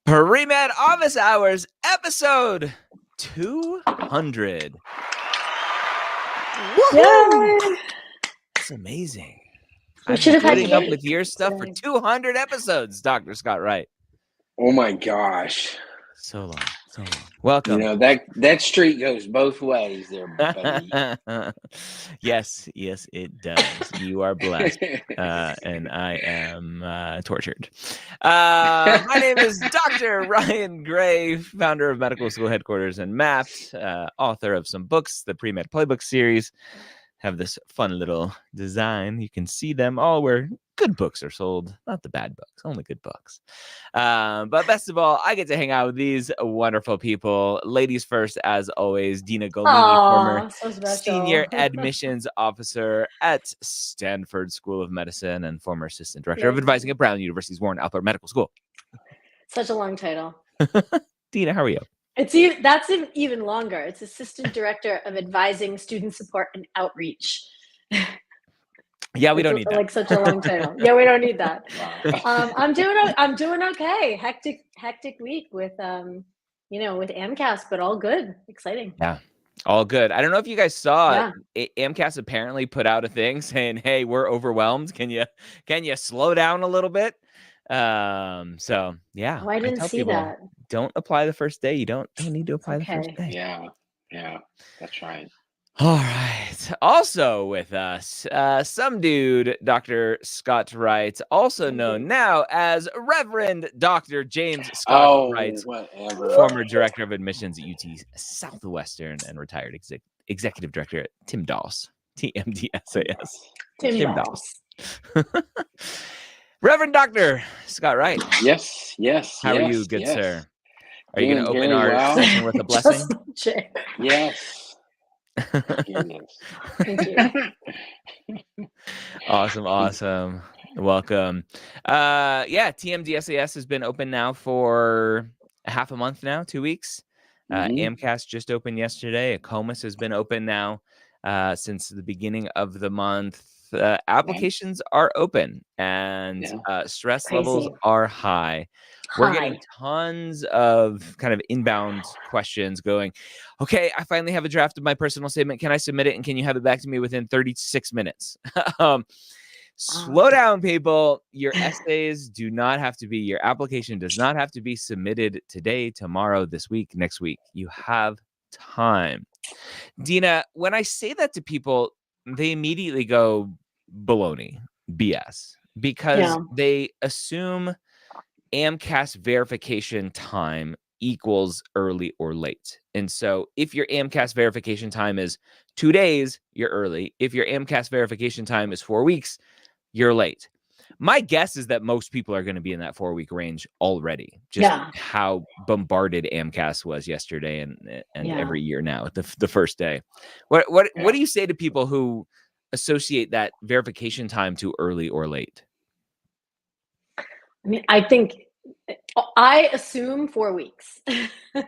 Premed Office Hours, episode 200. Woohoo! Yay! That's amazing. We I've should been have had putting up cake with your stuff for today. 200 episodes, Dr. Scott Wright. Oh my gosh. So long. Welcome. You know, that streak goes both ways there, buddy. Yes, it does. You are blessed. And I am tortured. My name is Dr. Ryan Gray, founder of Medical School Headquarters and Mapped, author of some books, the Premed Playbook series. Have this fun little design. You can see them all where good books are sold, not the bad books, only good books. But best of all, I get to hang out with these wonderful people. Ladies first, as always, Dina Golini, former senior admissions officer at Stanford School of Medicine and former assistant director of advising at Brown University's Warren Alpert Medical School. Such a long title. Dina, how are you? That's even longer. It's assistant director of advising, student support, and outreach. Yeah, we don't need that. Like such a long title. Yeah, we don't need that. I'm doing okay. Hectic week with with AMCAS, but all good. Exciting. Yeah. All good. I don't know if you guys saw AMCAS apparently put out a thing saying, "Hey, we're overwhelmed. Can you slow down a little bit?" So yeah. Oh, I didn't see that. Don't apply the first day. You don't need to apply the first day. Yeah, that's right. All right. Also with us, some dude, Dr. Scott Wright, also known now as Reverend Dr. James Scott Wright, former director of admissions at UT Southwestern and retired executive director at TMDSAS. Reverend Dr. Scott Wright. Yes. How are you, good sir? Are you going to open our session with a blessing? Yes. Thank you. Awesome. Welcome. TMDSAS has been open now for half a month now, 2 weeks. AMCAS just opened yesterday. ACOMAS has been open now since the beginning of the month. Applications are open and stress levels are high. We're getting tons of kind of inbound questions going, okay, I finally have a draft of my personal statement. Can I submit it? And can you have it back to me within 36 minutes? Slow down, people. Your essays do not have to be, your application does not have to be submitted today, tomorrow, this week, next week. You have time. Dina, when I say that to people, they immediately go baloney, BS, because they assume AMCAS verification time equals early or late. And so if your AMCAS verification time is 2 days, you're early. If your AMCAS verification time is 4 weeks, you're late. My guess is that most people are going to be in that 4-week range already. Just how bombarded AMCAS was yesterday and every year now at the first day. What do you say to people who associate that verification time to early or late? I mean, I assume 4 weeks.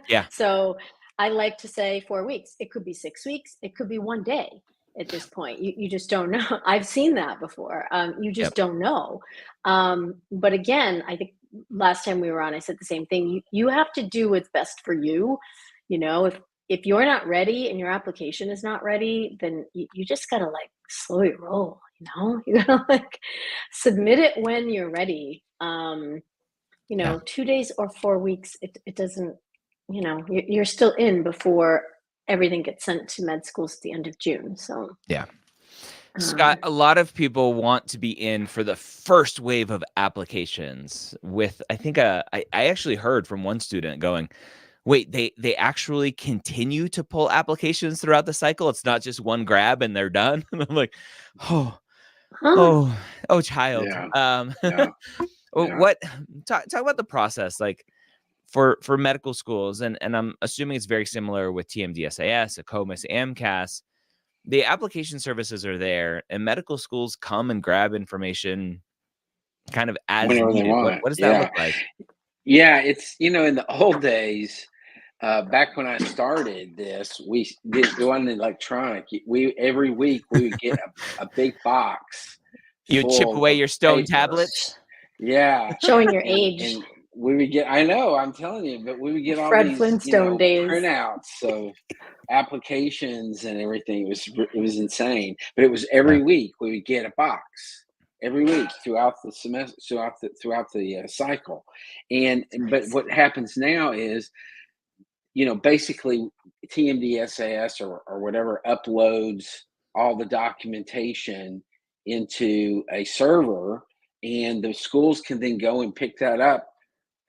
Yeah. So I like to say 4 weeks. It could be 6 weeks. It could be 1 day at this point. You just don't know. I've seen that before. You just don't know. But again, I think last time we were on, I said the same thing. You have to do what's best for you. You know, if you're not ready and your application is not ready, then you just got to slow your roll. You got to submit it when you're ready. 2 days or 4 weeks, it doesn't, you're still in before everything gets sent to med schools at the end of June. So Scott, a lot of people want to be in for the first wave of applications with, I think I actually heard from one student going, wait, they actually continue to pull applications throughout the cycle. It's not just one grab and they're done. And I'm like, oh, child. What talk about the process for medical schools, and I'm assuming it's very similar with TMDSAS, ACOMAS, AMCAS. The application services are there, and medical schools come and grab information kind of as needed. What does that look like? Yeah, it's in the old days, back when I started this, we did go on electronic. Every week we would get a big box. You chip away your stone tablets. Yeah, showing your age. we would get, I know, I'm telling you, but we would get all Fred these, Flintstone days. printouts of applications and everything. It was insane. But it was every Yeah. week we would get a box every week throughout the semester, throughout the cycle. But what happens now is, basically TMDSAS or whatever uploads all the documentation into a server, and the schools can then go and pick that up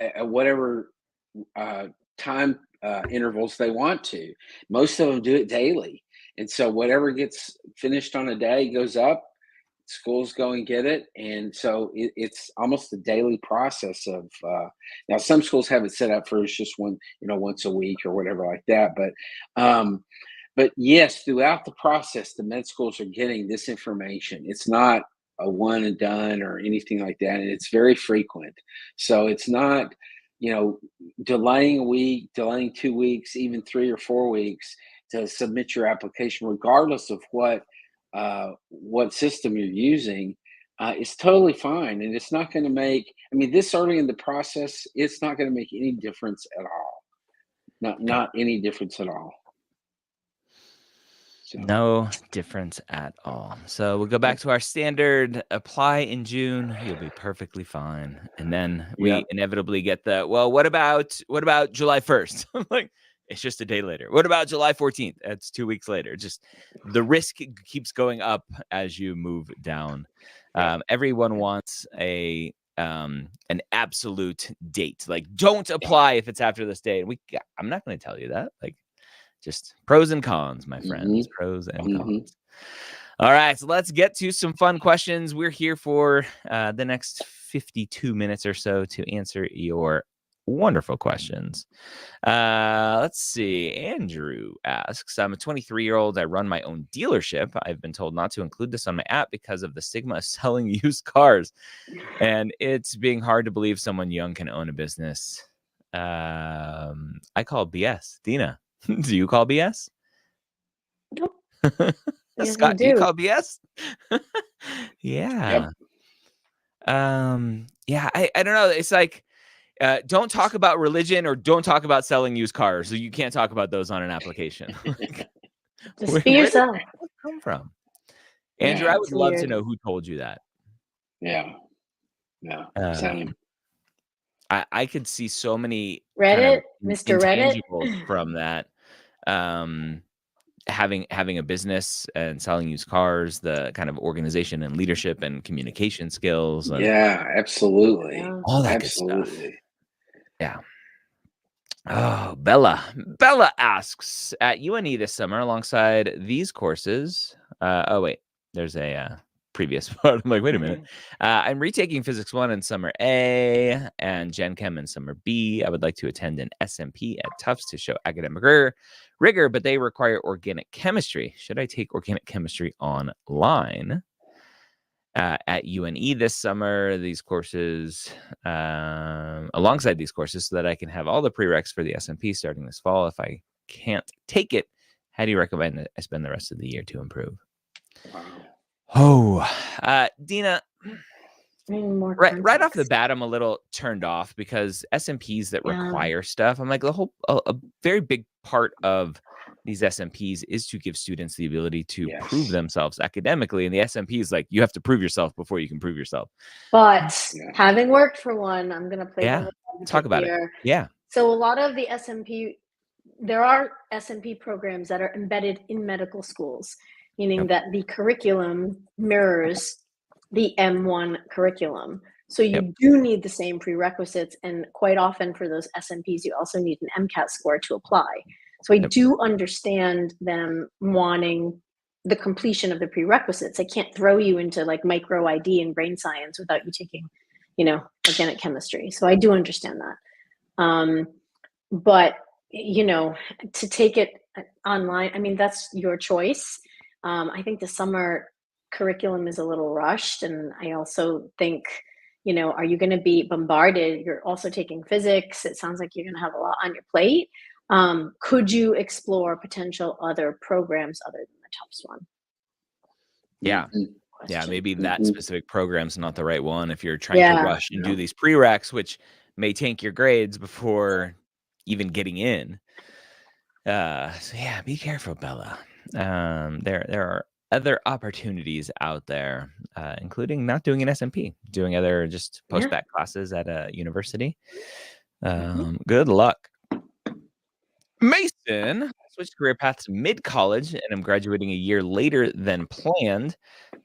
at whatever time intervals they want to. Most of them do it daily. And so whatever gets finished on a day goes up, schools go and get it. And so it's almost a daily process of, now some schools have it set up for it's just once a week or whatever like that. But yes, throughout the process, the med schools are getting this information. It's not a one and done or anything like that. And it's very frequent. So it's not, delaying a week, delaying 2 weeks, even 3 or 4 weeks to submit your application, regardless of what system you're using, is totally fine. And it's not going to this early in the process, it's not going to make any difference at all. Not any difference at all. So. No difference at all. So we'll go back to our standard apply in June. You'll be perfectly fine. And then we inevitably get what about July 1st? I'm like, it's just a day later. What about July 14th? That's 2 weeks later. Just the risk keeps going up as you move down. Everyone wants an absolute date. Like, don't apply if it's after this date. I'm not going to tell you that. Like, just pros and cons, my friends. Pros and cons. All right, so let's get to some fun questions. We're here for the next 52 minutes or so to answer your wonderful questions. Let's see. Andrew asks, I'm a 23-year-old. I run my own dealership. I've been told not to include this on my app because of the stigma of selling used cars. And it's being hard to believe someone young can own a business. I call BS. Dina, do you call BS? Nope. Scott, do you call BS? Yeah. Yep. Yeah, I don't know. It's like, don't talk about religion or don't talk about selling used cars. So you can't talk about those on an application. Just be yourself. Where did that come from? Andrew, I would love to know who told you that. Yeah. Same. I could see so many Reddit, kind of Mr. Reddit from that. Having a business and selling used cars, the kind of organization and leadership and communication skills. And absolutely. All that good stuff. Yeah. Oh, Bella asks, at UNE this summer alongside these courses. There's a previous part. I'm like, wait a minute. I'm retaking Physics 1 in summer A and Gen Chem in summer B. I would like to attend an SMP at Tufts to show academic rigor, but they require organic chemistry. Should I take organic chemistry online? At UNE this summer, these courses, alongside these courses, so that I can have all the prereqs for the SMP starting this fall. If I can't take it, how do you recommend that I spend the rest of the year to improve? Dina, right off the bat, I'm a little turned off because SMPs that require stuff, I'm like, a very big part of these SMPs is to give students the ability to prove themselves academically. And the SMP is like, you have to prove yourself before you can prove yourself. But having worked for one, I'm going to play talk about it. Yeah. So a lot of the SMP, there are SMP programs that are embedded in medical schools, meaning that the curriculum mirrors the M1 curriculum. So you do need the same prerequisites. And quite often for those SMPs, you also need an MCAT score to apply. So I do understand them wanting the completion of the prerequisites. I can't throw you into like micro ID and brain science without you taking, organic chemistry. So I do understand that. But, to take it online, that's your choice. I think the summer curriculum is a little rushed. And I also think, are you going to be bombarded? You're also taking physics. It sounds like you're going to have a lot on your plate. Could you explore potential other programs other than the Tufts one? Yeah. Yeah, maybe that specific program's not the right one if you're trying to rush and do these prereqs, which may tank your grades before even getting in. So yeah, be careful, Bella. There are other opportunities out there, including not doing an SMP, doing other just post-bac classes at a university. Good luck. Mason switched career paths mid-college and I'm graduating a year later than planned.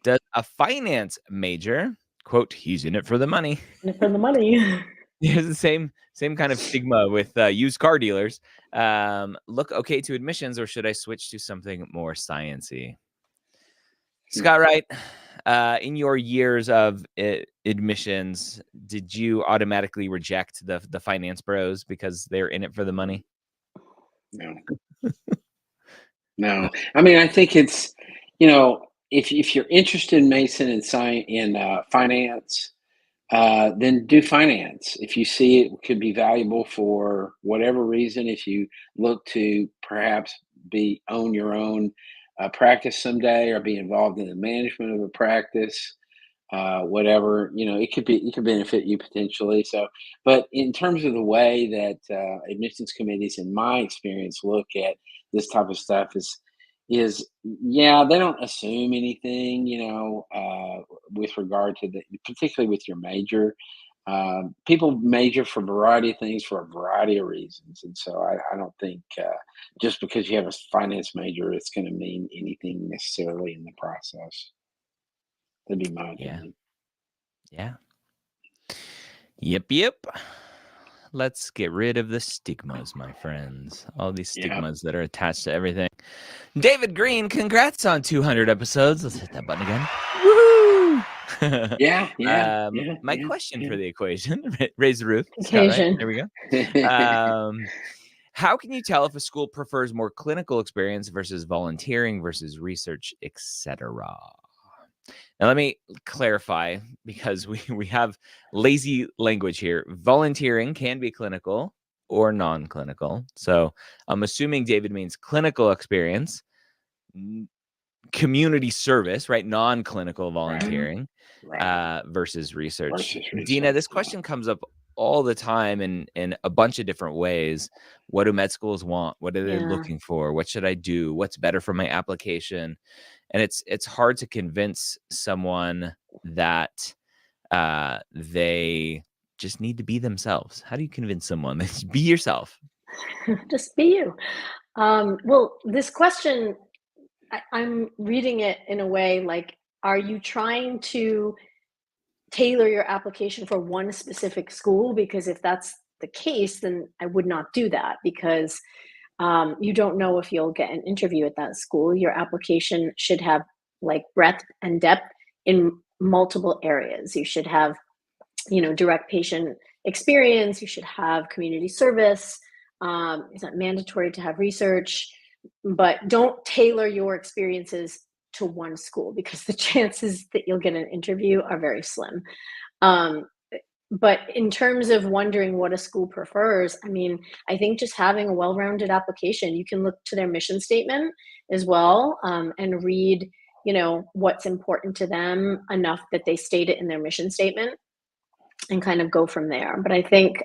Does a finance major, quote, he's in it for the money. For the money. Here's the same kind of stigma with used car dealers. Look okay to admissions, or should I switch to something more sciencey? Scott Wright, in your years of admissions, did you automatically reject the finance bros because they're in it for the money? No. No. I mean, I think it's, if you're interested in Mason and finance, then do finance. If you see it could be valuable for whatever reason, if you look to perhaps own your own practice someday or be involved in the management of a practice, whatever, it could benefit you potentially. So, but in terms of the way that admissions committees, in my experience, look at this type of stuff is yeah, they don't assume anything, with regard to particularly with your major. People major for a variety of things for a variety of reasons, and so I don't think just because you have a finance major, it's going to mean anything necessarily in the process. That'd be my opinion. Yeah. Yep. Let's get rid of the stigmas, my friends. All these stigmas that are attached to everything. David Green, congrats on 200 episodes. Let's hit that button again. Woohoo! Yeah. My question for the equation, raise the roof. Occasion. Scott, right? There we go. How can you tell if a school prefers more clinical experience versus volunteering versus research, etc.? Now, let me clarify, because we have lazy language here. Volunteering can be clinical or non-clinical. So I'm assuming David means clinical experience, community service, right? Non-clinical volunteering, versus research. Dina, this question comes up all the time in a bunch of different ways. What do med schools want? What are they looking for? What should I do? What's better for my application? And it's hard to convince someone that they just need to be themselves. How do you convince someone that be yourself? Just be you. Well, this question, I'm reading it in a way like, are you trying to tailor your application for one specific school? Because if that's the case, then I would not do that, because you don't know if you'll get an interview at that school. Your application should have like breadth and depth in multiple areas. You should have, direct patient experience. You should have community service. It's not mandatory to have research, but don't tailor your experiences to one school, because the chances that you'll get an interview are very slim. But in terms of wondering what a school prefers, I mean, I think just having a well-rounded application, you can look to their mission statement as well, and read, what's important to them enough that they state it in their mission statement, and kind of go from there. But I think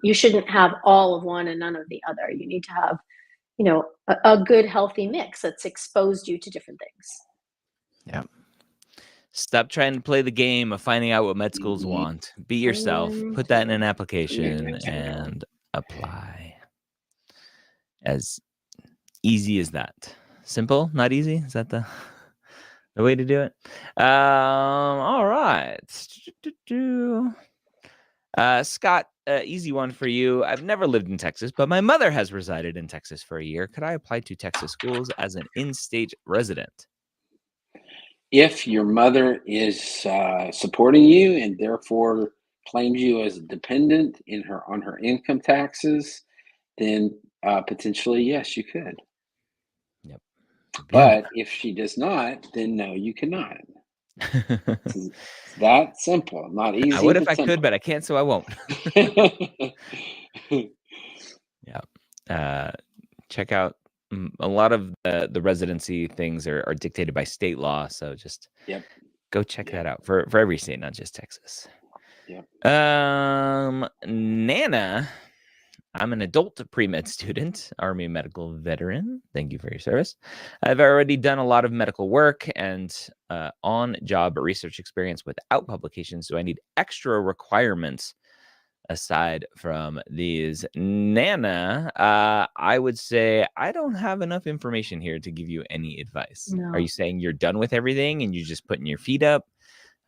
you shouldn't have all of one and none of the other. You need to have, a good, healthy mix that's exposed you to different things. Yeah. Stop trying to play the game of finding out what med schools want. Be yourself. Put that in an application and apply. As easy as that. Simple, not easy. Is that the way to do it? All right. Scott, easy one for you. I've never lived in Texas, but my mother has resided in Texas for a year. Could I apply to Texas schools as an in-state resident? If your mother is supporting you and therefore claims you as a dependent on her income taxes, then potentially yes, you could. Yep. But if she does not, then no, you cannot. It's that simple. Not easy. What if I could, but I can't, so I won't. Yeah. Check out. A lot of the residency things are dictated by state law, so just go check that out for every state, not just Texas. Yep. Nana, I'm an adult pre-med student, Army medical veteran. Thank you for your service. I've already done a lot of medical work and on-job research experience without publications. Do I need extra requirements aside from these? Nana, I would say I don't have enough information here to give you any advice. No. Are you saying you're done with everything and you're just putting your feet up?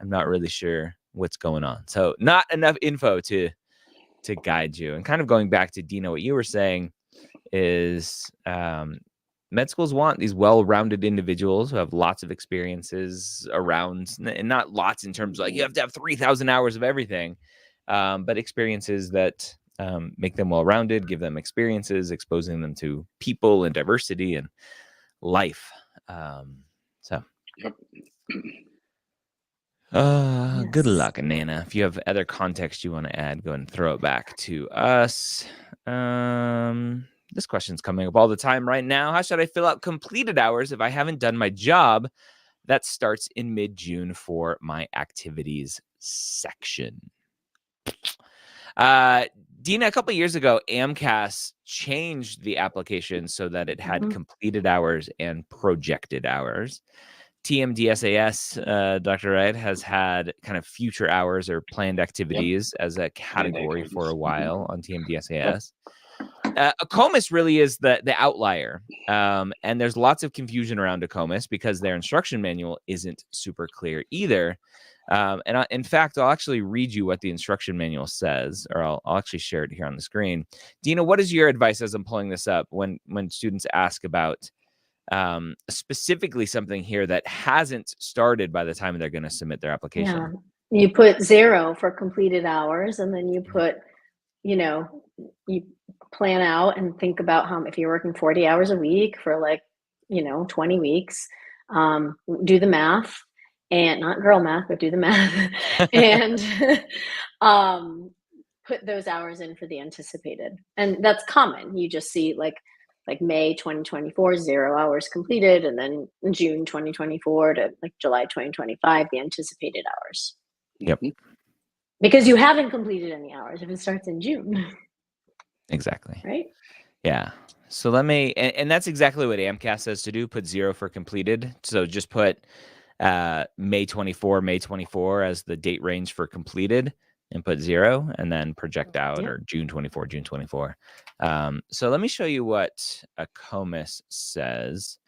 I'm not really sure what's going on. So not enough info to guide you. And kind of going back to Dina, what you were saying is med schools want these well-rounded individuals who have lots of experiences around, and not lots in terms of like you have to have 3,000 hours of everything, but experiences that make them well-rounded, give them experiences, exposing them to people and diversity and life. So. Yep. Good Yes. luck, Nana. If you have other context you want to add, go ahead and throw it back to us. This question's coming up all the time right now. How should I fill out completed hours if I haven't done my job? That starts in mid-June for my activities section. Dina, a couple of years ago, AMCAS changed the application so that it had completed hours and projected hours. TMDSAS, Dr. Wright, has had kind of future hours or planned activities as a category for a while on TMDSAS. ACOMAS really is the outlier, and there's lots of confusion around ACOMAS because their instruction manual isn't super clear either. In fact, I'll actually read you what the instruction manual says, or I'll actually share it here on the screen. Dina, what is your advice as I'm pulling this up when students ask about specifically something here that hasn't started by the time they're going to submit their application? Yeah. You put 0 for completed hours, and then you put, you plan out and think about if you're working 40 hours a week for 20 weeks, do the math, and not girl math, but do the math and put those hours in for the anticipated. And that's common. You just see like May 2024, 0 hours completed, and then June 2024 to July 2025, the anticipated hours. Yep. Because you haven't completed any hours if it starts in June. Exactly. Right? Yeah. So let me, and that's exactly what AMCAS says to do, put 0 for completed. So just put May 24 as the date range for completed, and put 0, and then project out, or June 24. So let me show you what ACOMAS says.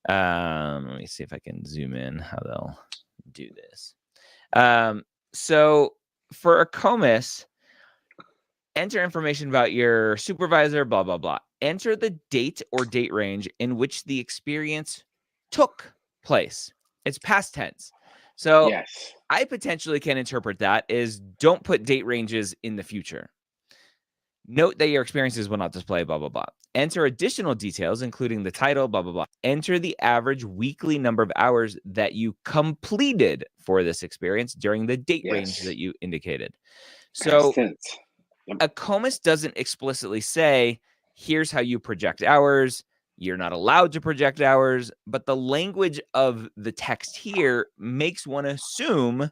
Let me see if I can zoom in how they'll do this. So for ACOMAS, enter information about your supervisor, blah, blah, blah. Enter the date or date range in which the experience took place. It's past tense. So Yes. I potentially can interpret that as don't put date ranges in the future. Note that your experiences will not display, blah, blah, blah. Enter additional details, including the title, blah, blah, blah. Enter the average weekly number of hours that you completed for this experience during the date range that you indicated. So ACOMAS doesn't explicitly say, here's how you project hours. You're not allowed to project hours, but the language of the text here makes one assume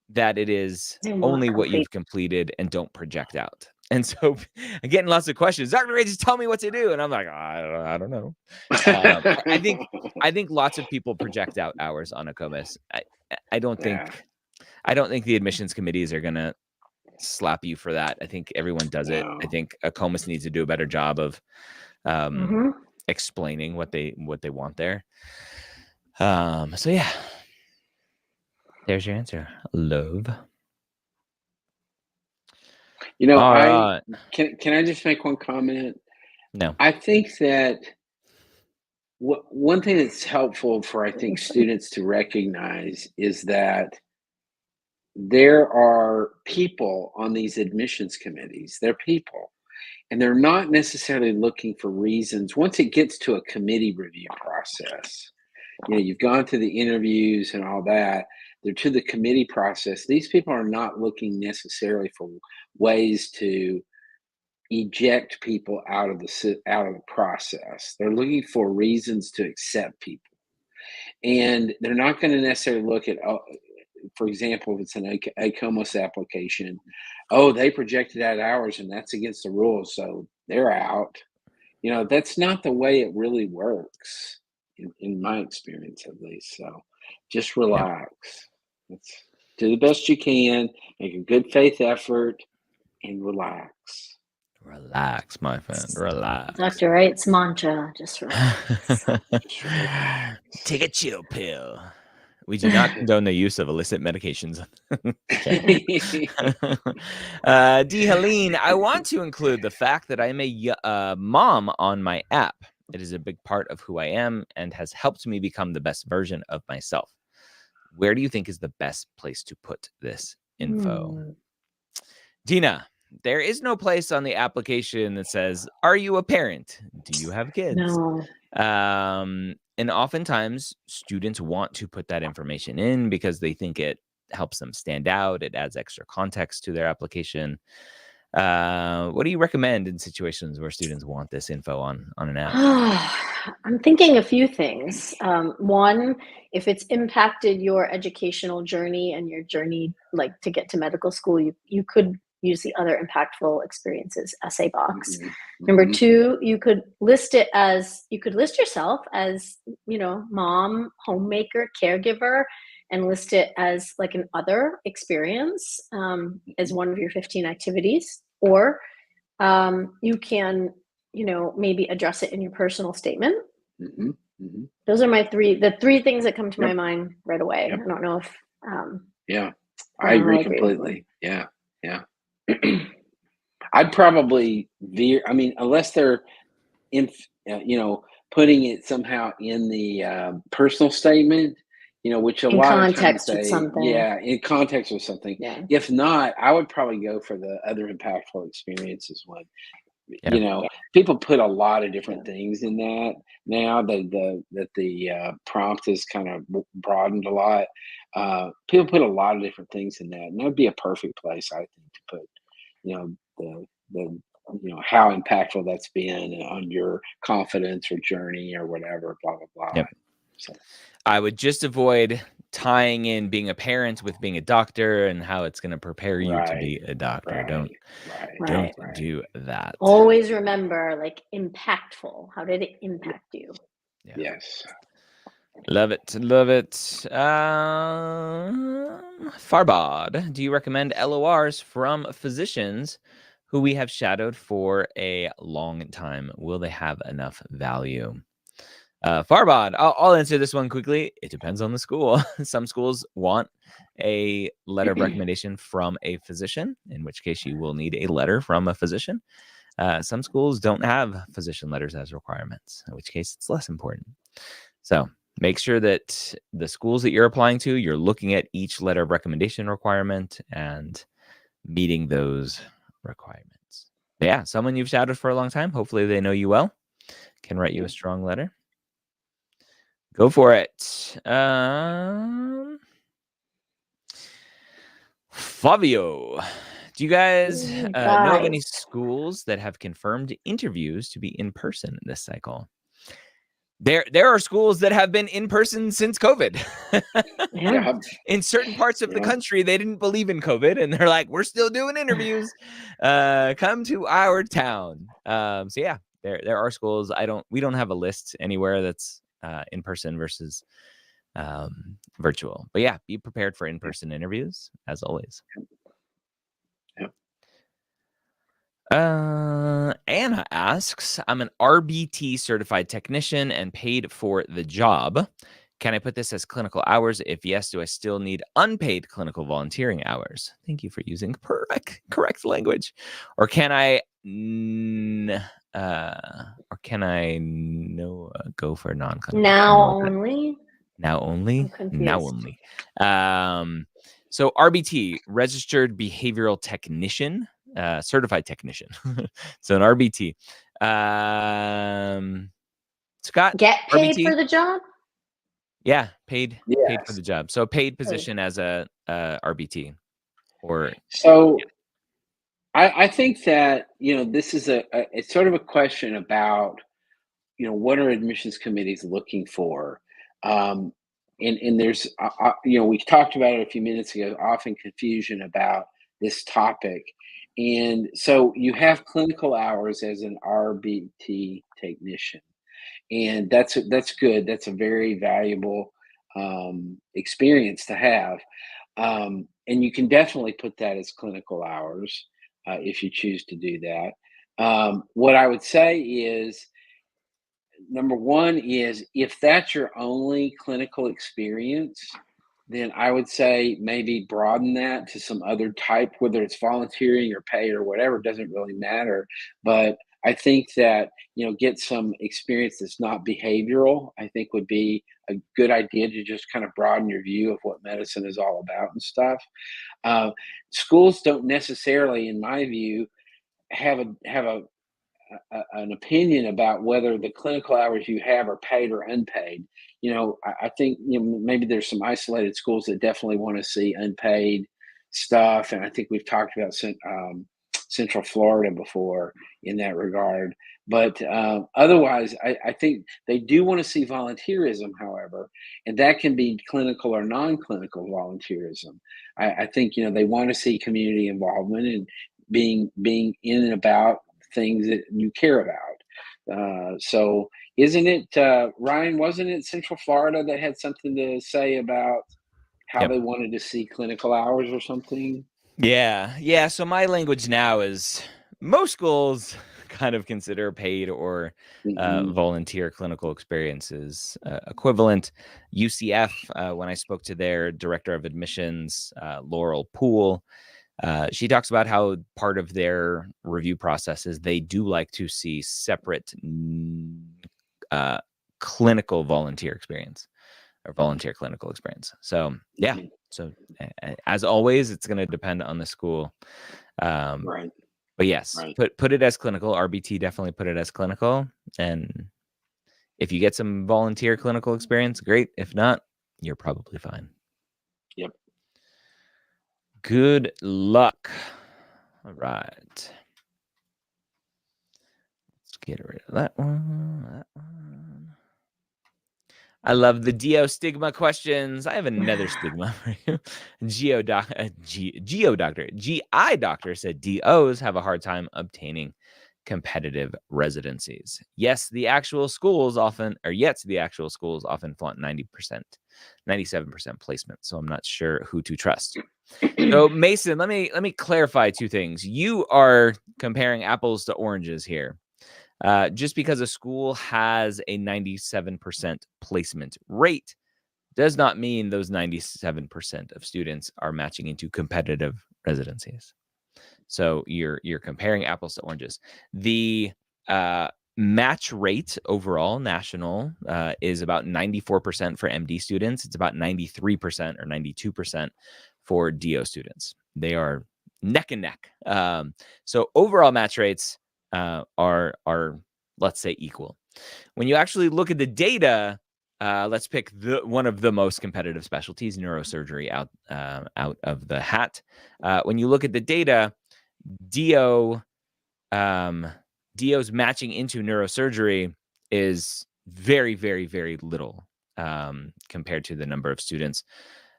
that it is only what you've completed and don't project out. And so I'm getting lots of questions. Dr. Ray, just tell me what to do. And I'm like, I don't know. I think lots of people project out hours on ACOMAS. I don't think the admissions committees are going to slap you for that. I think everyone does it. I think ACOMAS needs to do a better job of explaining what they want there. So yeah, there's your answer, love. Can I just make one comment? No. I think that one thing that's helpful for students to recognize is that there are people on these admissions committees. They're people, and they're not necessarily looking for reasons. Once it gets to a committee review process, you've gone through the interviews and all that, they're to the committee process. These people are not looking necessarily for ways to eject people out of the process. They're looking for reasons to accept people, and they're not going to necessarily look at for example, if it's an ACOMOS application, oh, they projected out hours and that's against the rules, so they're out. That's not the way it really works, in my experience at least. So just Yep. relax. Let's do the best you can, make a good faith effort, and relax. Relax, my friend. Relax. Dr. Wright's mantra, just relax. Just relax. Take a chill pill. We do not condone the use of illicit medications. D. Helene, I want to include the fact that I'm a mom on my app. It is a big part of who I am and has helped me become the best version of myself. Where do you think is the best place to put this info? Dina, there is no place on the application that says, "Are you a parent? Do you have kids?" No. And oftentimes students want to put that information in because they think it helps them stand out. It adds extra context to their application. What do you recommend in situations where students want this info on an app? I'm thinking a few things. One, if it's impacted your educational journey and your journey, like to get to medical school, you could use the other impactful experiences essay box. Number two, you could list yourself as, mom, homemaker, caregiver, and list it as like an other experience as one of your 15 activities. Or you can, maybe address it in your personal statement. Those are the three things that come to my mind right away. I don't know if yeah, I agree completely. Yeah. I'd probably veer. I mean, unless they're putting it somehow in the personal statement, which a in lot of times context with something. in context with something. Yeah. If not, I would probably go for the other impactful experiences one. People put a lot of different things in that now that the prompt is kind of broadened a lot. People put a lot of different things in that, and that would be a perfect place, I think, to put the how impactful that's been on your confidence or journey or whatever, blah blah blah. So I would just avoid tying in being a parent with being a doctor and how it's going to prepare you to be a doctor. Don't do that. Always remember, like, impactful. How did it impact you? Yes. Love it. Farbod, do you recommend LORs from physicians who we have shadowed for a long time? Will they have enough value? Farbod, I'll answer this one quickly. It depends on the school. Some schools want a letter of recommendation from a physician, in which case you will need a letter from a physician. Some schools don't have physician letters as requirements, in which case it's less important. So make sure that the schools that you're applying to, you're looking at each letter of recommendation requirement and meeting those requirements. But yeah, someone you've shadowed for a long time. Hopefully they know you well, can write you a strong letter. Go for it. Flavio, do you guys know of any schools that have confirmed interviews to be in person this cycle? There are schools that have been in person since COVID. In certain parts of the country, they didn't believe in COVID, and they're like, "We're still doing interviews. Come to our town." So yeah, there are schools. We don't have a list anywhere that's in person versus virtual. But yeah, be prepared for in-person interviews as always. Anna asks, I'm an RBT certified technician and paid for the job. Can I put this as clinical hours? If yes, do I still need unpaid clinical volunteering hours? Thank you for using correct language. Or can I go for non-clinical? Now only. So RBT, registered behavioral technician. Certified technician. So an RBT. Scott, get paid RBT? for the job? Yeah, paid for the job. So a paid position as a RBT. I think that this is it's sort of a question about what are admissions committees looking for. and there's we talked about it a few minutes ago, often confusion about this topic. And so you have clinical hours as an RBT technician, and that's good. That's a very valuable experience to have, and you can definitely put that as clinical hours if you choose to do that. What I would say is, number one is, if that's your only clinical experience, then I would say maybe broaden that to some other type, whether it's volunteering or paid or whatever, doesn't really matter. But I think that, get some experience that's not behavioral, I think would be a good idea to just kind of broaden your view of what medicine is all about and stuff. Uh, Schools don't necessarily, in my view, have an opinion about whether the clinical hours you have are paid or unpaid. I think maybe there's some isolated schools that definitely want to see unpaid stuff, and I think we've talked about Central Florida before in that regard. But otherwise, I think they do want to see volunteerism, however, and that can be clinical or non-clinical volunteerism. I think they want to see community involvement and being in and about things that you care about. So isn't it, Ryan, wasn't it Central Florida that had something to say about how Yep. they wanted to see clinical hours or something? Yeah. So my language now is most schools kind of consider paid or volunteer clinical experiences equivalent. UCF, when I spoke to their director of admissions, Laurel Poole, she talks about how part of their review process is they do like to see separate clinical volunteer experience or volunteer clinical experience. So yeah. So as always, it's going to depend on the school. Right. But yes, Right. put it as clinical. RBT definitely put it as clinical. And if you get some volunteer clinical experience, great. If not, you're probably fine. Yep. Good luck. All right. Let's get rid of that one. I love the DO stigma questions. I have another stigma for you. GI doctor said DOs have a hard time obtaining competitive residencies. Yes, the actual schools often flaunt 90%, 97% placement. So I'm not sure who to trust. So Mason, let me clarify two things. You are comparing apples to oranges here. Just because a school has a 97% placement rate does not mean those 97% of students are matching into competitive residencies. So you're comparing apples to oranges. The match rate overall national is about 94% for MD students. It's about 93% or 92% for DO students. They are neck and neck. So overall match rates are let's say equal. When you actually look at the data, let's pick one of the most competitive specialties, neurosurgery, out of the hat. When you look at the data, DO's matching into neurosurgery is very, very, very little compared to the number of students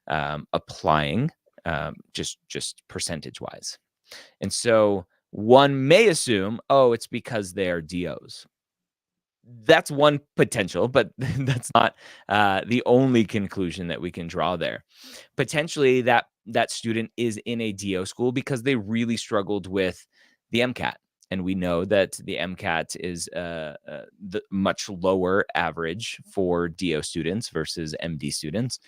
applying, just percentage wise. And so one may assume, it's because they're DOs. That's one potential, but that's not the only conclusion that we can draw there. Potentially that student is in a DO school because they really struggled with the MCAT. And we know that the MCAT is the much lower average for DO students versus MD students.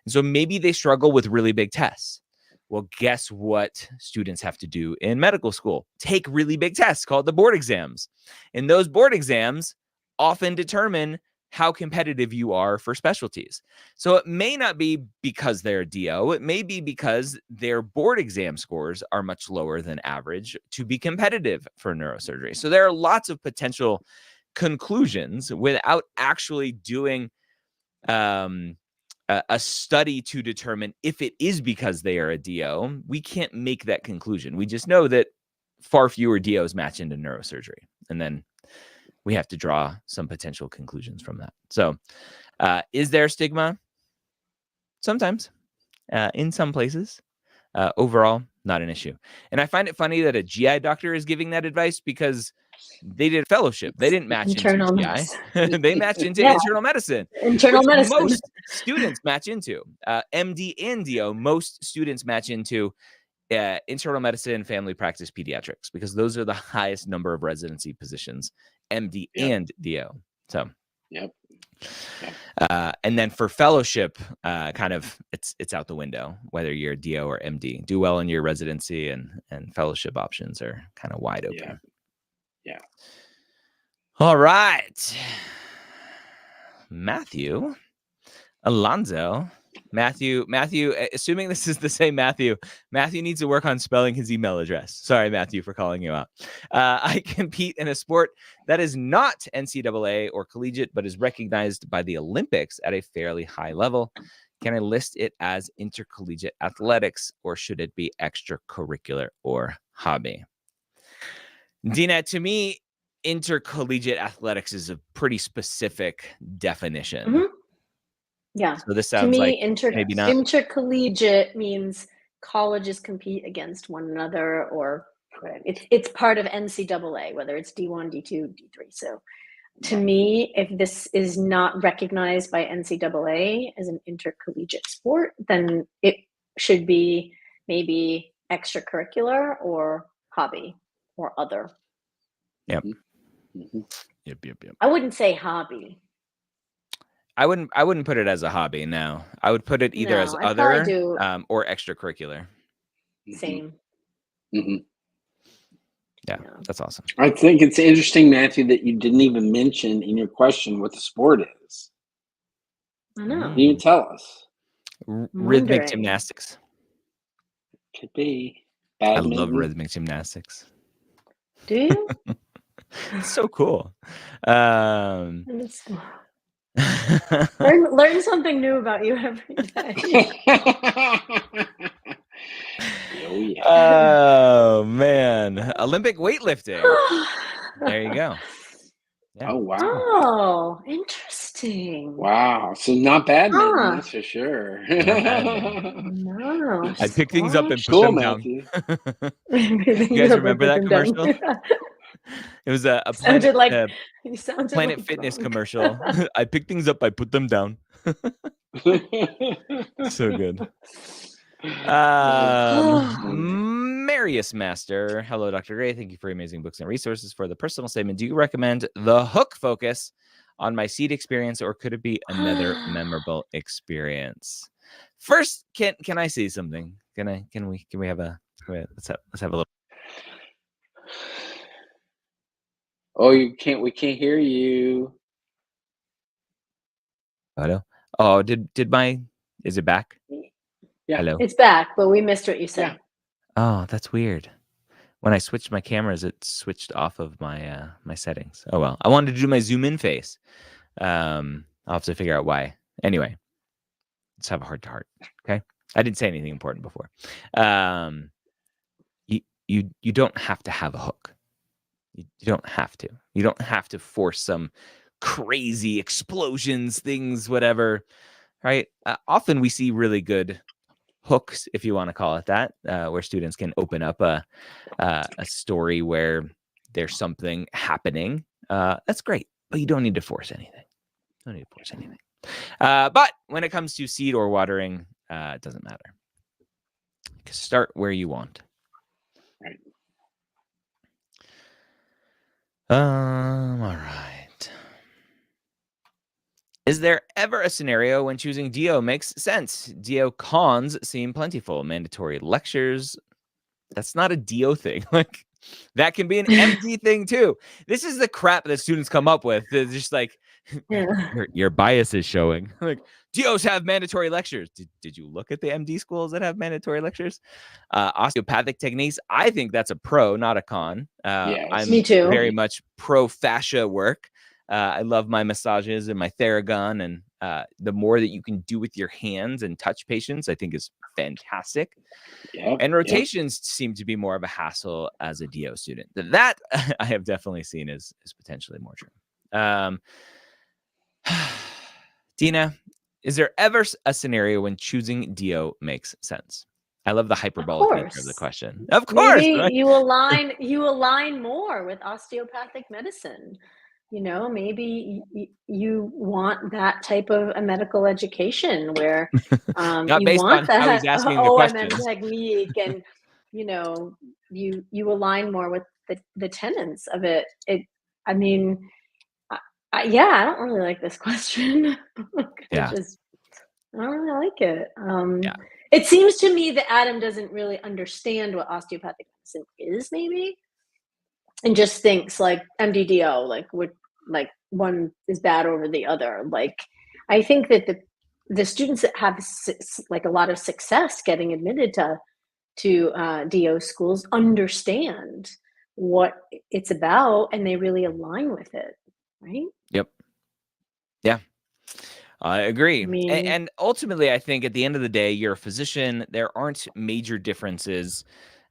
And so maybe they struggle with really big tests. Well, guess what students have to do in medical school? Take really big tests called the board exams. And those board exams often determine how competitive you are for specialties. So it may not be because they're a DO. It may be because their board exam scores are much lower than average to be competitive for neurosurgery. So there are lots of potential conclusions without actually doing a study to determine if it is because they are a DO. We can't make that conclusion. We just know that far fewer DOs match into neurosurgery. And then we have to draw some potential conclusions from that. So is there stigma? sometimes in some places. Overall, not an issue. And I find it funny that a GI doctor is giving that advice because they did fellowship. They didn't match into Internal GI. medicine. They matched into Yeah, internal medicine, internal which medicine. most students match into. MD and DO, most students match into internal medicine, family practice, pediatrics, because those are the highest number of residency positions, MD and DO. So, Yep. and then for fellowship, kind of it's out the window whether you're DO or MD. Do well in your residency, and fellowship options are kind of wide open. Yeah. All right, Matthew, Alonzo. Matthew, assuming this is the same Matthew needs to work on spelling his email address. Sorry, Matthew, for calling you out. I compete in a sport that is not NCAA or collegiate, but is recognized by the Olympics at a fairly high level. Can I list it as intercollegiate athletics, or should it be extracurricular or hobby? Dina, to me, intercollegiate athletics is a pretty specific definition. Mm-hmm. Yeah. So this To sounds like me, maybe not. intercollegiate means colleges compete against one another, or it's part of NCAA, whether it's D1, D2, D3. So to me, if this is not recognized by NCAA as an intercollegiate sport, then it should be maybe extracurricular or hobby or other. Yep. Mm-hmm. Yep. I wouldn't say hobby. I wouldn't put it as a hobby. No, I would put it either as other or extracurricular. Same. Mm-hmm. Yeah, that's awesome. I think it's interesting, Matthew, that you didn't even mention in your question what the sport is. I know. Can you tell us? Rhythmic gymnastics. Could be. Badminton. I love rhythmic gymnastics. Do you? It's so cool. Learn something new about you every day. Oh, yeah. Oh man, Olympic weightlifting. There you go. Yeah. Oh wow. Oh, interesting. Wow. So not bad, that's for sure. No. I'd pick things up and put them down. You guys remember that commercial? It was a Planet Fitness commercial. I pick things up, I put them down. So good. Marius Master. Hello, Dr. Gray. Thank you for amazing books and resources. For the personal statement, do you recommend the hook focus on my seed experience, or could it be another memorable experience? First, can I say something? Can we have a let's have a little. Oh, we can't hear you. Hello? Oh, is it back? Yeah. Hello? It's back, but we missed what you said. Yeah. Oh, that's weird. When I switched my cameras, it switched off of my my settings. Oh well. I wanted to do my zoom in face. I'll have to figure out why. Anyway, let's have a heart to heart. Okay. I didn't say anything important before. You don't have to have a hook. You don't have to. You don't have to force some crazy explosions, things, whatever. Right? Often we see really good hooks, if you want to call it that, where students can open up a story where there's something happening. That's great, but you don't need to force anything. But when it comes to seed or watering, it doesn't matter. Start where you want. Right. All right. Is there ever a scenario when choosing DO makes sense? DO cons seem plentiful. Mandatory lectures. That's not a DO thing. Like, that can be an MD thing too. This is the crap that students come up with. They're just like, your bias is showing. Like, DOs have mandatory lectures. Did you look at the MD schools that have mandatory lectures? Osteopathic techniques. I think that's a pro, not a con. Yes. I'm Me too. very much pro fascia work. I love my massages and my Theragun, and the more that you can do with your hands and touch patients, I think is fantastic. Yep, and rotations seem to be more of a hassle as a DO student. That I have definitely seen is potentially more true. Dina, Is there ever a scenario when choosing DO makes sense? I love the Of hyperbolic nature of the course. question. Of course, Maybe right? you align more with osteopathic medicine. Maybe you want that type of a medical education where Not you based on want how he's that asking the OMM questions. technique, and you align more with the tenets of it. I mean, yeah, I don't really like this question. I Yeah. just I don't really like it. Yeah. It seems to me that Adam doesn't really understand what osteopathic medicine is, maybe, and just thinks like MDDO, like one is bad over the other. Like, I think that the students that have like a lot of success getting admitted to DO schools understand what it's about, and they really align with it, right? Yep. Yeah. I agree. I mean, And ultimately, I think at the end of the day, you're a physician. There aren't major differences.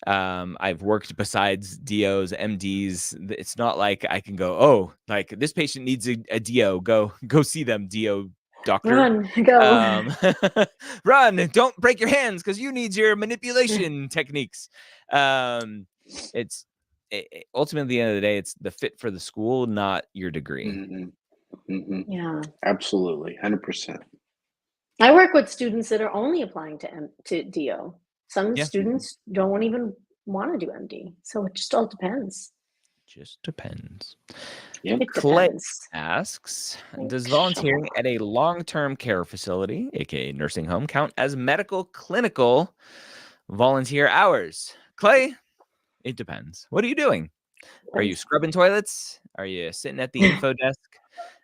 I've worked besides DOs, MDs. It's not like I can go, oh, like this patient needs a DO. Go see them, DO doctor. run, go. Run! Don't break your hands because you need your manipulation techniques. It's ultimately at the end of the day, it's the fit for the school, not your degree. Yeah. Absolutely, 100%. I work with students that are only applying to DO. Some Yeah. students don't even want to do MD, so it just all depends. Just depends. Yep. It Clay depends. asks, does volunteering at a long-term care facility, aka nursing home, count as medical clinical volunteer hours? Clay, it depends. What are you doing? Are you scrubbing toilets? Are you sitting at the info desk?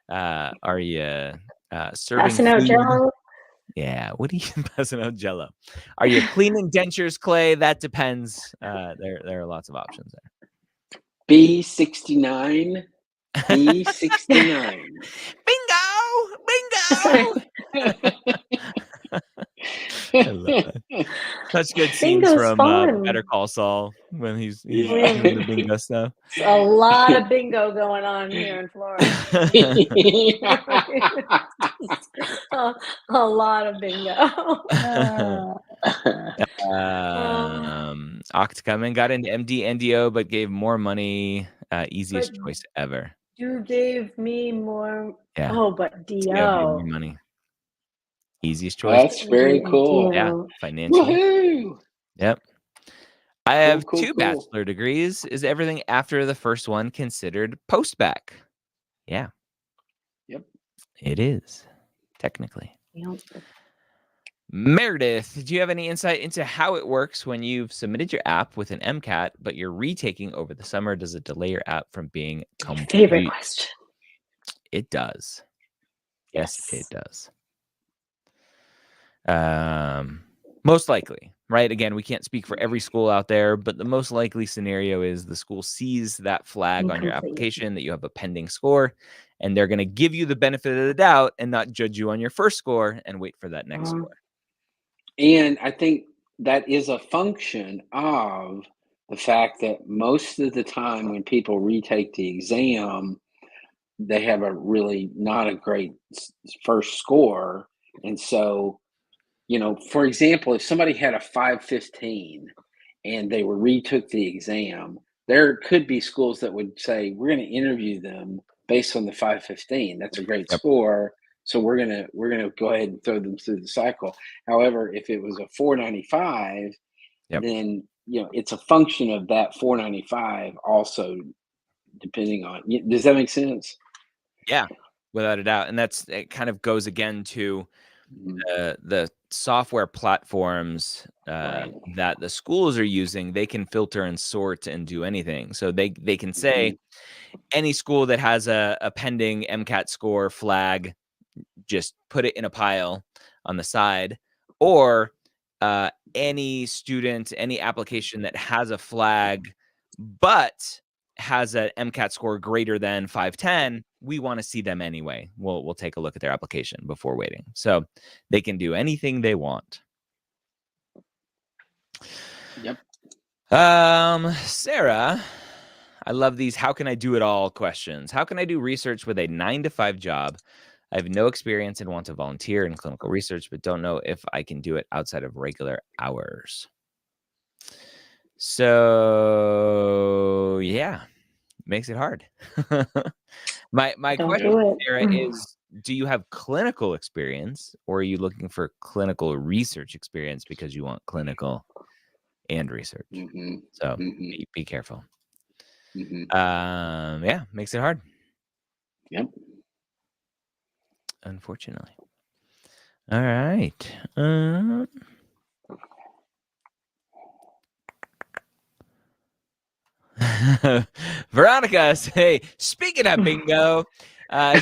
Are you serving Passing out food? Jello. Yeah, what are you passing out Jello? Are you cleaning dentures, Clay? That depends. There are lots of options there. B69. B69. Bingo! I love that. Such good scenes Bingo's from Better fun. Call Saul when he's Yeah. doing the bingo stuff. It's a lot of bingo going on here in Florida. a lot of bingo. Octacomen got into MD NDO but gave more money. Easiest But choice ever. you gave me more. Yeah. Oh, but DO gave more DO. money. Easiest choice. That's very cool. Yeah, DO. financially. Woohoo! Yep. I Cool, have cool, 2 cool. bachelor degrees. Is everything after the first one considered post-bac? Yeah. Yep. It is, technically. Yep. Meredith, do you have any insight into how it works when you've submitted your app with an MCAT, but you're retaking over the summer? Does it delay your app from being complete? Favorite question. It does. Yes, it Yes. does. Most likely, right? Again, we can't speak for every school out there, but the most likely scenario is the school sees that flag on your Incomplete. application that you have a pending score, and they're going to give you the benefit of the doubt and not judge you on your first score and wait for that next score. And I think that is a function of the fact that most of the time when people retake the exam, they have a really not a great first score. And so, for example, if somebody had a 515 and they retook the exam, there could be schools that would say, we're going to interview them based on the 515. That's a great Yep. score. So we're gonna go ahead and throw them through the cycle. However, if it was a 495, Yep. then it's a function of that 495 also, depending on. Does that make sense? Yeah, without a doubt. And it kind of goes again to the software platforms Right. that the schools are using. They can filter and sort and do anything. So they can say any school that has a pending MCAT score flag, just put it in a pile on the side, or any student, any application that has a flag but has an MCAT score greater than 510, we want to see them anyway. We'll take a look at their application before waiting. So they can do anything they want. Yep. Sarah, I love these how can I do it all questions. How can I do research with a 9-to-5 job I have no experience and want to volunteer in clinical research, but don't know if I can do it outside of regular hours. So yeah, makes it hard. My Don't question, do it. Sarah, is: do you have clinical experience, or are you looking for clinical research experience because you want clinical and research? Mm-hmm. So Mm-hmm. be careful. Mm-hmm. Yeah, makes it hard, Yep. unfortunately. All right. Veronica, say, speaking of bingo,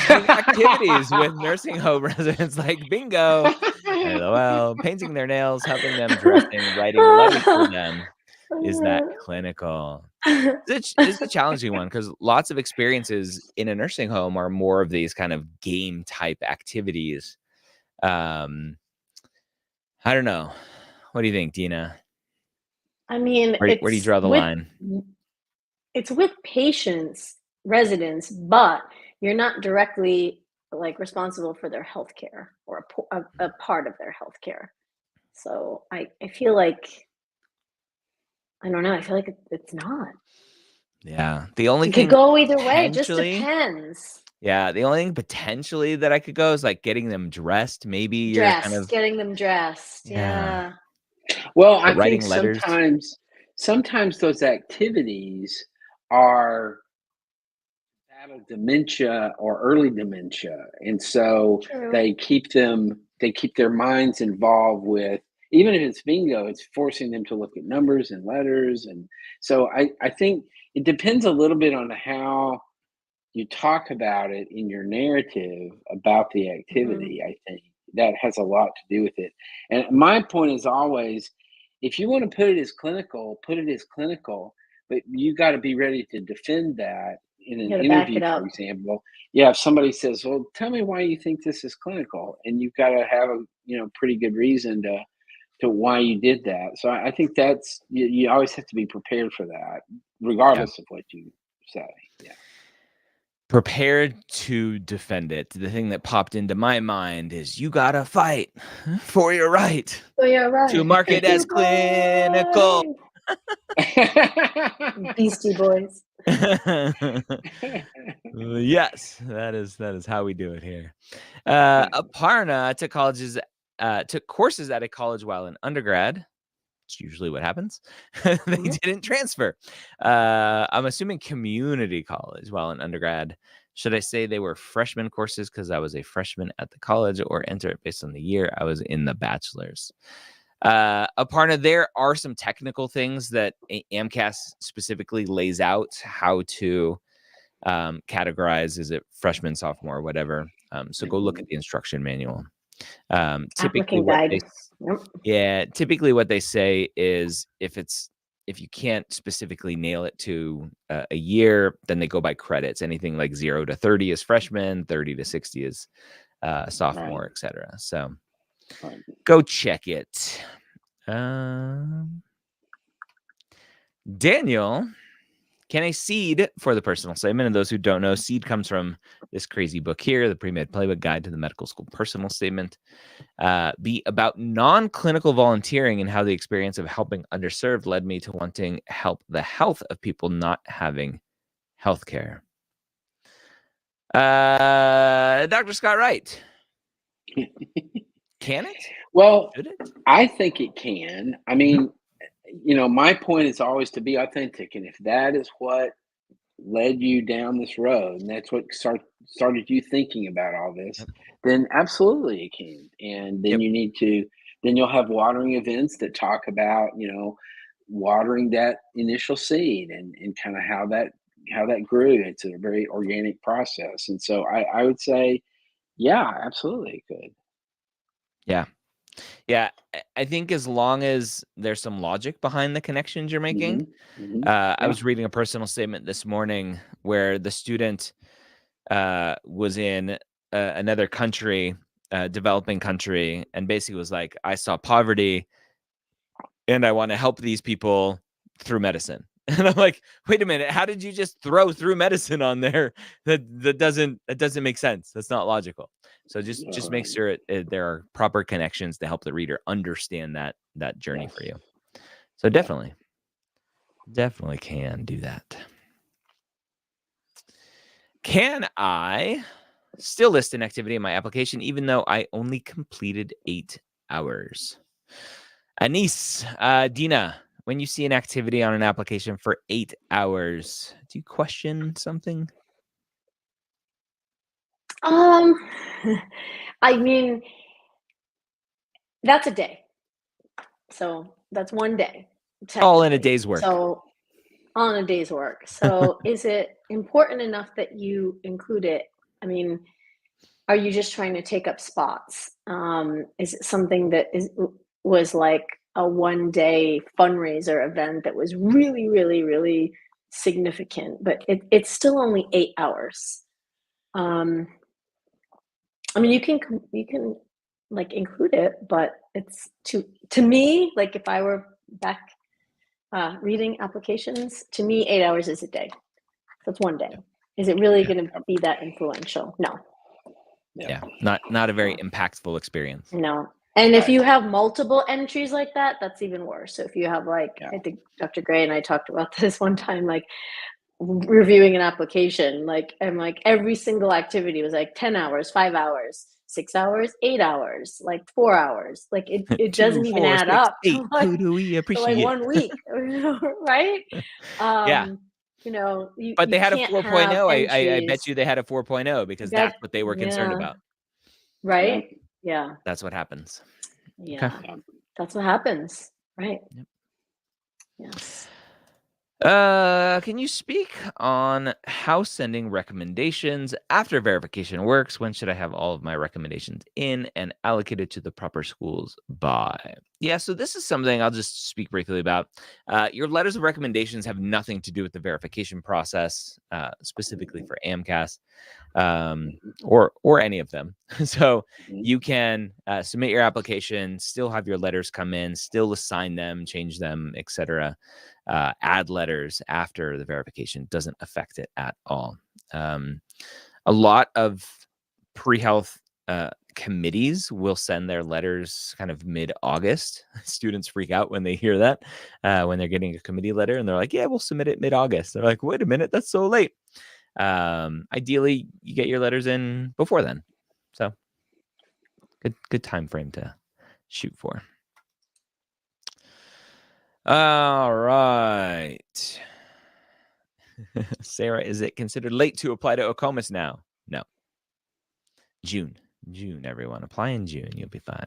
doing activities with nursing home residents like bingo, LOL, painting their nails, helping them dressing, writing letters for them. Is that clinical? It's a challenging one because lots of experiences in a nursing home are more of these kind of game type activities. I don't know. What do you think, Dina? I mean, Where do you draw the line? it's with patients, residents, but you're not directly like responsible for their healthcare or a part of their healthcare. So I feel like I don't know. I feel like it's not. Yeah. The only It could thing go either way. It just potentially, depends. yeah, the only thing potentially that I could go is like getting them dressed. Maybe you're kind of, Getting them dressed. yeah, Yeah. Well, I but think writing letters. sometimes those activities are battle dementia or early dementia, and so True. they keep their minds involved with, even if it's bingo, it's forcing them to look at numbers and letters, and so I think it depends a little bit on how you talk about it in your narrative about the Hmm. activity. I think that has a lot to do with it. And my point is always, if you want to put it as clinical, put it as clinical, but you got to be ready to defend that in You an got to back interview, it for up. example. Yeah, if somebody says, well, tell me why you think this is clinical, and you've got to have a pretty good reason to why you did that. So I think that's you always have to be prepared for that, Yeah. regardless of what you say. Yeah. Prepared to defend it. The thing that popped into my mind is you gotta fight for your right Oh, yeah, to right. mark it as clinical. Beastie Boys. Yes, that is how we do it here. Aparna took courses at a college while in undergrad. It's usually what happens. They Mhm. didn't transfer. I'm assuming community college while in undergrad. Should I say they were freshman courses because I was a freshman at the college, or enter it based on the year I was in the bachelor's? Aparna, there are some technical things that AMCAS specifically lays out how to categorize. Is it freshman, sophomore, whatever? So go look at the instruction manual. Typically Applicant what guide. they Yep. Yeah, typically what they say is if you can't specifically nail it to a year, then they go by credits. Anything like 0 to 30 is freshman, 30 to 60 is Right. sophomore, etc. So Right. go check it. Daniel, can a seed, for the personal statement, and those who don't know, seed comes from this crazy book here, the Premed Playbook Guide to the Medical School Personal Statement, be about non-clinical volunteering and how the experience of helping underserved led me to wanting help the health of people not having healthcare. Dr. Scott Wright, can it? Well, Should it? I think it can. I Mhm. mean, my point is always to be authentic, and if that is what led you down this road, and that's what started you thinking about all this, Yep. then absolutely it can. And then Yep. then you'll have watering events that talk about, watering that initial seed and kind of how that grew. It's a very organic process. And so I would say, yeah, absolutely it could. Yeah. Yeah. I think as long as there's some logic behind the connections you're making. Hmm. Hmm. I Yeah. was reading a personal statement this morning where the student was in another country, developing country, and basically was like, I saw poverty and I want to help these people through medicine. And I'm like, wait a minute, how did you just throw through medicine on there? That doesn't make sense. That's not logical. So just make sure there are proper connections to help the reader understand that journey for you. So definitely can do that. Can I still list an activity in my application even though I only completed 8 hours? Anise, Dina, when you see an activity on an application for 8 hours, do you question something? I mean, that's a day. So that's one day. All in a day's work. So on a day's work. So is it important enough that you include it? I mean, are you just trying to take up spots? Is it something that was like a one-day fundraiser event that was really, really, really significant, but it's still only 8 hours? I mean, you can like include it, but it's to me, like if I were back reading applications, to me, 8 hours is a day. That's one day. Is it really going to be that influential? No. Yeah, not a very impactful experience. No. And if you have multiple entries like that, that's even worse. So if you have like, I think Dr. Gray and I talked about this one time, like reviewing an application, like, and like every single activity was like 10 hours, 5 hours, 6 hours, 8 hours, like 4 hours. Like it doesn't even add up. 8. Like, who do we appreciate? like 1 week, right? Yeah. You know, But they had a can't 4.0. have I bet you they had a 4.0 because that's what they were concerned about. Right? Yeah. That's what happens. Yeah. Okay. That's what happens. Right. Yep. Yes. Can you speak on how sending recommendations after verification works? When should I have all of my recommendations in and allocated to the proper schools by? Yeah, so this is something I'll just speak briefly about. Your letters of recommendations have nothing to do with the verification process, specifically for AMCAS, or any of them. So you can submit your application, still have your letters come in, still assign them, change them, etc. Add letters after the verification doesn't affect it at all. A lot of pre-health committees will send their letters kind of mid-August. Students freak out when they hear that, when they're getting a committee letter and they're like, yeah, we'll submit it mid-August. They're like, wait a minute, that's so late. Ideally, you get your letters in before then. So good time frame to shoot for. All right. Sarah, is it considered late to apply to OCOMAS now? No. June, everyone. Apply in June. You'll be fine.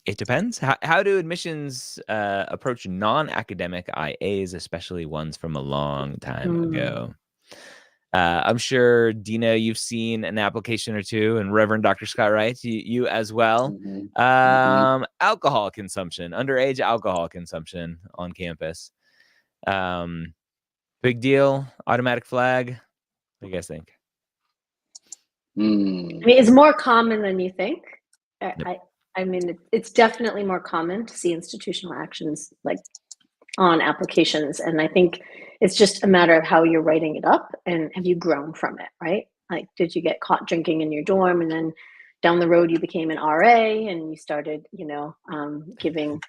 It depends. How do admissions approach non-academic IAs, especially ones from a long time ago? I'm sure, Dina, you've seen an application or two, and Reverend Dr. Scott Wright, you as well. Alcohol consumption, underage alcohol consumption on campus. Big deal, automatic flag. What do you guys think? I mean, it's more common than you think. I mean, it's definitely more common to see institutional actions like on applications. And I think it's just a matter of how you're writing it up and have you grown from it, right? Like, did you get caught drinking in your dorm and then down the road you became an RA and you started, giving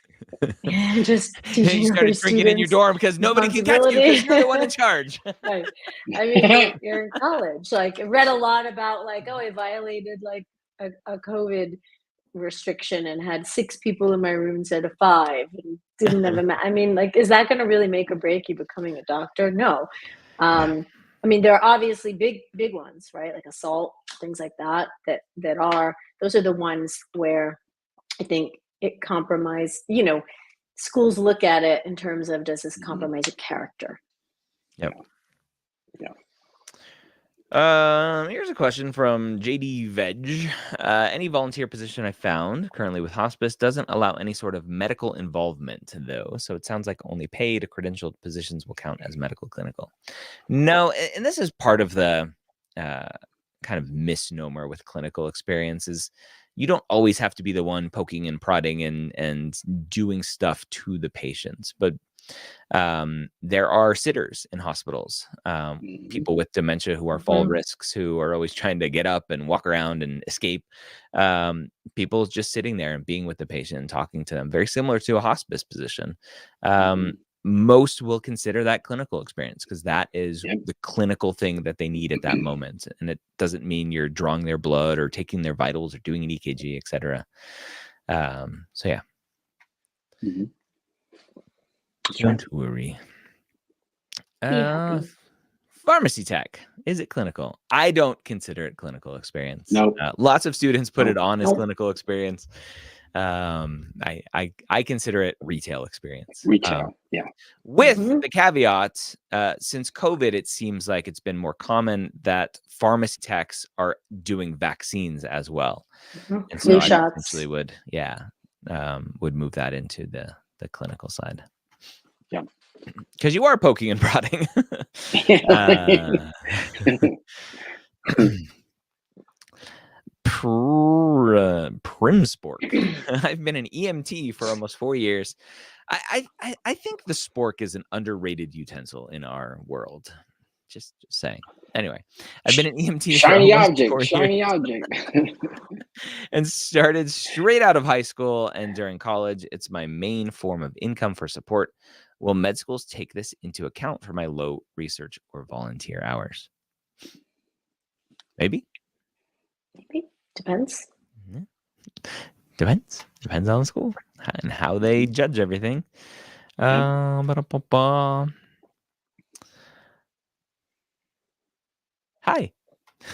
just teaching. You started drinking in your dorm because nobody can catch you because you're the one in charge. Right. I mean, you're in college. Like, I read a lot about like, oh, I violated like a COVID restriction and had 6 people in my room instead of 5 and didn't have I mean, like, is that going to really make or break you becoming a doctor? No. I mean, there are obviously big ones, right? Like assault, things like that those are the ones where I think it compromised, schools look at it in terms of, does this compromise your character? Yep. Here's a question from JD Veg. Any volunteer position I found currently with hospice doesn't allow any sort of medical involvement, though. So it sounds like only paid credentialed positions will count as medical clinical. No, and this is part of the kind of misnomer with clinical experiences. you don't always have to be the one poking and prodding and doing stuff to the patients, but there are sitters in hospitals, people with dementia who are fall risks, who are always trying to get up and walk around and escape. People just sitting there and being with the patient and talking to them, very similar to a hospice position. Most will consider that clinical experience because that is the clinical thing that they need at that moment. And it doesn't mean you're drawing their blood or taking their vitals or doing an EKG, etc. So yeah. Don't worry. Pharmacy tech. Is it clinical? I don't consider it clinical experience. No. Lots of students put it on as clinical experience. I consider it retail experience. Retail, with the caveat, since COVID, it seems like it's been more common that pharmacy techs are doing vaccines as well. And so Flu I shots. potentially would move that into the clinical side. Yeah. Because you are poking and prodding. Primspork. I've been an EMT for almost 4 years. I think the spork is an underrated utensil in our world. Just saying. Anyway, I've been an EMT shiny for almost object, 4 shiny years. object. And started straight out of high school and during college. It's my main form of income for support. Will med schools take this into account for my low research or volunteer hours? Maybe. Depends. Depends on the school and how they judge everything. Hi. For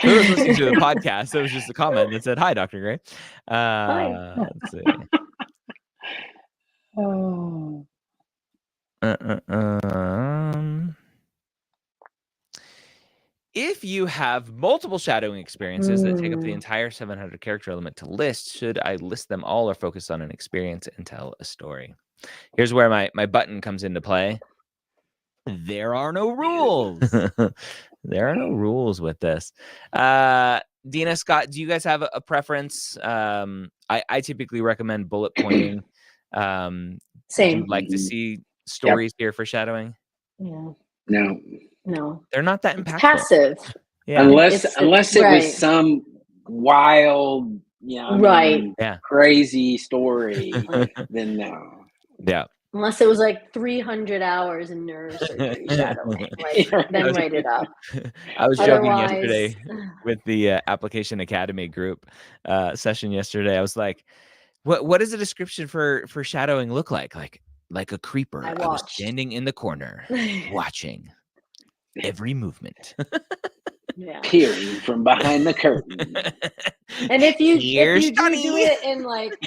those listening to the podcast, that was just a comment that said, "Hi, Dr. Gray." Let's see. If you have multiple shadowing experiences that take up the entire 700 character limit to list, should I list them all or focus on an experience and tell a story? Here's where my button comes into play. There are no rules. There are no rules with this. Dina, Scott, do you guys have a preference? I typically recommend bullet pointing. Same. Do you like to see stories here for shadowing? Yeah. No. They're not that impactful. Passive. Yeah. Unless it was some wild, crazy story, then no. Yeah. Unless it was like 300 hours in neurosurgery shadowing, then write it up. I was joking yesterday with the Application Academy group session yesterday. I was like, "What does a description for shadowing look like? Like a creeper. I was standing in the corner, watching every movement." Peering from behind the curtain. And if you do it in like.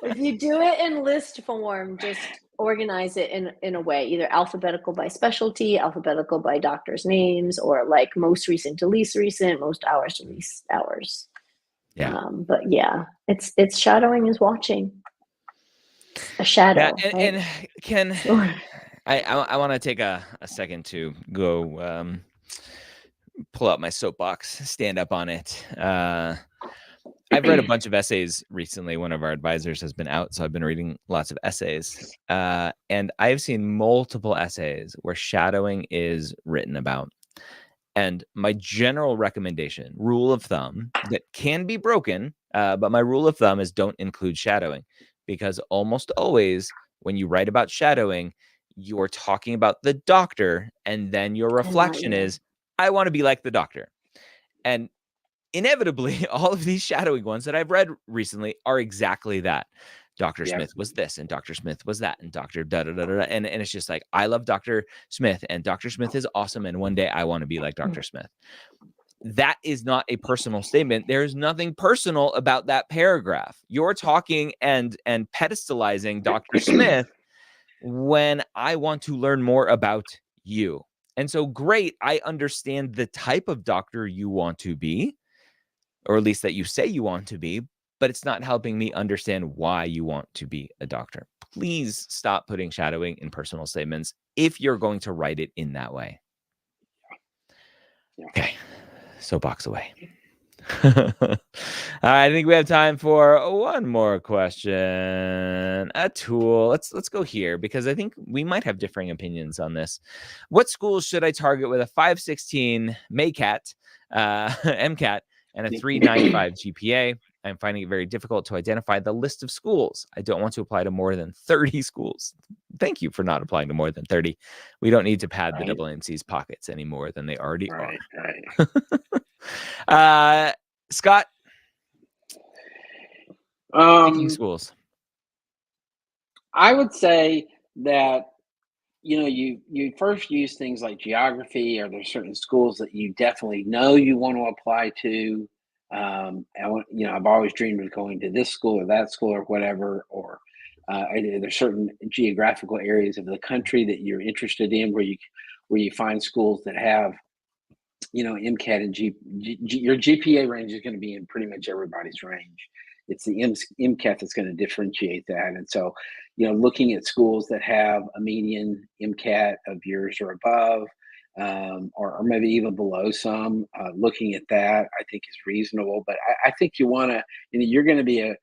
If you do it in list form, just organize it in a way, either alphabetical by specialty, alphabetical by doctor's names, or like most recent to least recent, most hours to least hours. Yeah. But it's shadowing is watching. A shadow. Yeah, and can I want to take a second to go pull out my soapbox, stand up on it. I've read a bunch of essays recently. One of our advisors has been out, so I've been reading lots of essays. And I've seen multiple essays where shadowing is written about. And my general recommendation, rule of thumb, that can be broken, but my rule of thumb is don't include shadowing. Because almost always when you write about shadowing, you're talking about the doctor, and then your reflection is, I want to be like the doctor. And inevitably, all of these shadowing ones that I've read recently are exactly that. Dr. Smith was this, and Dr. Smith was that, and Dr. da-da-da-da-da. And it's just like, I love Dr. Smith, and Dr. Smith is awesome, and one day I want to be like Dr. Smith. That is not a personal statement. There's nothing personal about that paragraph. You're talking and pedestalizing Dr. Smith when I want to learn more about you. And so, great, I understand the type of doctor you want to be, or at least that you say you want to be, but it's not helping me understand why you want to be a doctor. please stop putting shadowing in personal statements if you're going to write it in that way. Yeah. Okay, soapbox away. I think we have time for one more question. Atul. Let's go here because I think we might have differing opinions on this. What schools should I target with a 516 MCAT, MCAT, and a 395 GPA? I'm finding it very difficult to identify the list of schools. I don't want to apply to more than 30 schools. Thank you for not applying to more than 30. We don't need to pad the AANC's pockets any more than they already are. Scott, picking schools. I would say that you first use things like geography, or there's certain schools that you definitely know you want to apply to. I've always dreamed of going to this school or that school or whatever, or there's certain geographical areas of the country that you're interested in where you find schools that have MCAT and your GPA range is going to be in pretty much everybody's range. It's the MCAT that's going to differentiate that. And so, looking at schools that have a median MCAT of yours or above, or maybe even below some, looking at that, I think is reasonable. But I think you want to, you're going to be a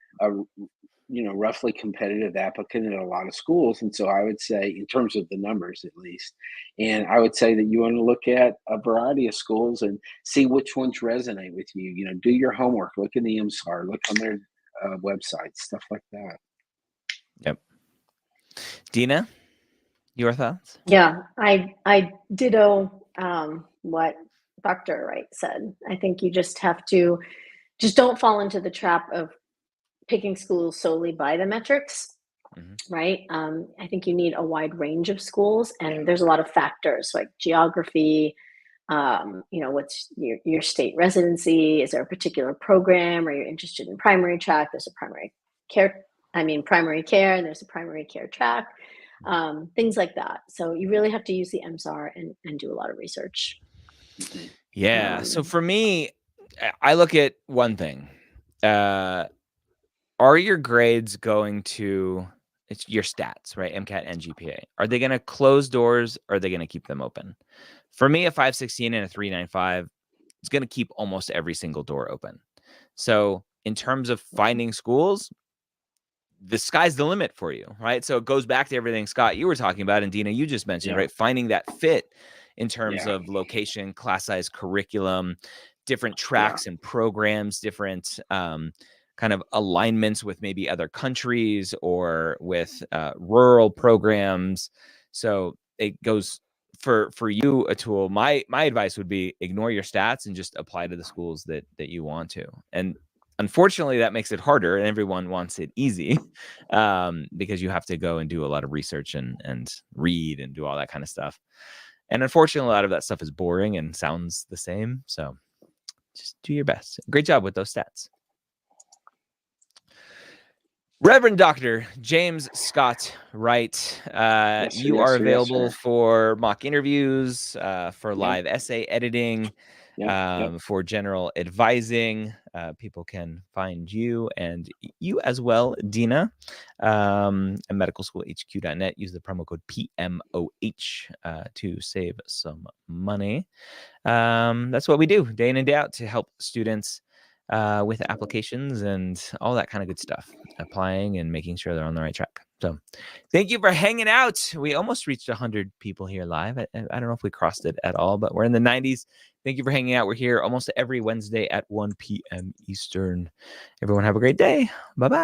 roughly competitive applicant at a lot of schools. And so I would say, in terms of the numbers at least, and I would say that you want to look at a variety of schools and see which ones resonate with you. Do your homework, look in the MSAR, look on their websites, stuff like that. Yep. Dina, your thoughts? Yeah, I ditto what Dr. Wright said. I think you just have to don't fall into the trap of picking schools solely by the metrics, right? I think you need a wide range of schools, and there's a lot of factors like geography, what's your state residency? Is there a particular program? Are you interested in primary track? There's a primary care, and there's a primary care track, things like that. So you really have to use the MSAR and do a lot of research. Yeah. So for me, I look at one thing. Are your grades going to, it's your stats, right? MCAT and GPA. Are they going to close doors, or are they going to keep them open? For me, a 516 and a 395 is going to keep almost every single door open. So in terms of finding schools, the sky's the limit for you, right? So it goes back to everything, Scott, you were talking about, and Dina, you just mentioned, right? Finding that fit in terms of location, class size, curriculum, different tracks and programs, different kind of alignments with maybe other countries or with rural programs. So it goes for you, Atul. My advice would be ignore your stats and just apply to the schools that you want to. And unfortunately, that makes it harder, and everyone wants it easy because you have to go and do a lot of research and read and do all that kind of stuff. And unfortunately, a lot of that stuff is boring and sounds the same. So just do your best. Great job with those stats. Reverend Dr. James Scott Wright, you are available for mock interviews, for live essay editing, for general advising. People can find you and you as well, Dina, at medicalschoolhq.net. Use the promo code PMOH to save some money. That's what we do day in and day out to help students with applications and all that kind of good stuff, applying and making sure they're on the right track. So thank you for hanging out. We almost reached 100 people here live. I don't know if we crossed it at all, but we're in the 90s. Thank you for hanging out. We're here almost every Wednesday at 1 p.m. Eastern. Everyone have a great day. Bye-bye.